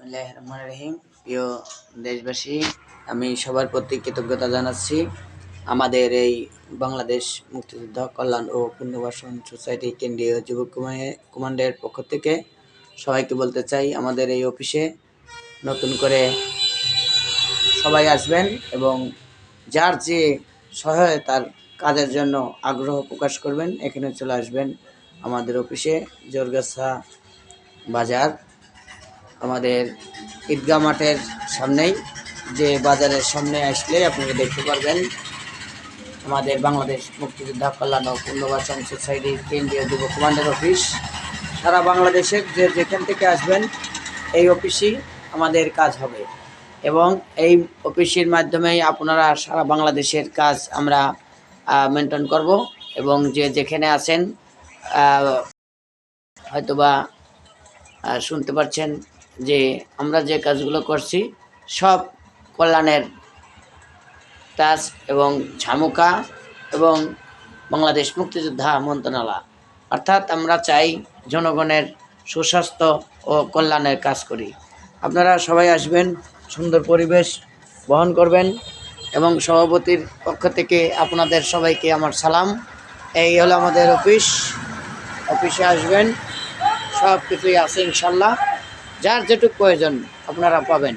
বিসমিল্লাহির রহমানির রহিম। প্রিয় দেশবাসী, আমি সবার প্রতি কৃতজ্ঞতা জানাচ্ছি। আমাদের এই বাংলাদেশ মুক্তিযোদ্ধা কল্যাণ ও পুনর্বাসন সোসাইটি কেন্দ্রীয় যুব কমান্ডের পক্ষ থেকে সবাইকে বলতে চাই, আমাদের এই অফিসে নতুন করে সবাই আসবেন এবং যার যে সহায়তার কাজের জন্য আগ্রহ প্রকাশ করবেন এখানে চলে আসবেন আমাদের অফিসে। জোরগাছা বাজার, আমাদের ঈদগাহ মাঠের সামনেই, যে বাজারের সামনে আসলে আপনারা দেখতে পারবেন আমাদের বাংলাদেশ মুক্তিযোদ্ধা কল্যাণ ও পুনর্বাসন সোসাইটির কেন্দ্রীয় যুব কমান্ডের অফিস। সারা বাংলাদেশের যেখান থেকে আসবেন এই অফিসেই আমাদের কাজ হবে এবং এই অফিসের মাধ্যমেই আপনারা সারা বাংলাদেশের কাজ আমরা মেনটেন করব। এবং যেখানে আছেন হয়তোবা শুনতে পাচ্ছেন যে আমরা যে কাজগুলো করছি সব কল্যাণের কাজ এবং ঝামুকা এবং বাংলাদেশ মুক্তিযোদ্ধা মন্ত্রণালয়, অর্থাৎ আমরা চাই জনগণের সুস্বাস্থ্য ও কল্যাণের কাজ করি। আপনারা সবাই আসবেন, সুন্দর পরিবেশ বহন করবেন এবং সভাপতির পক্ষ থেকে আপনাদের সবাইকে আমার সালাম। এই হলো আমাদের অফিসে আসবেন, সব কিছুই আছে ইনশাল্লাহ, যার যেটুকু প্রয়োজন আপনারা পাবেন।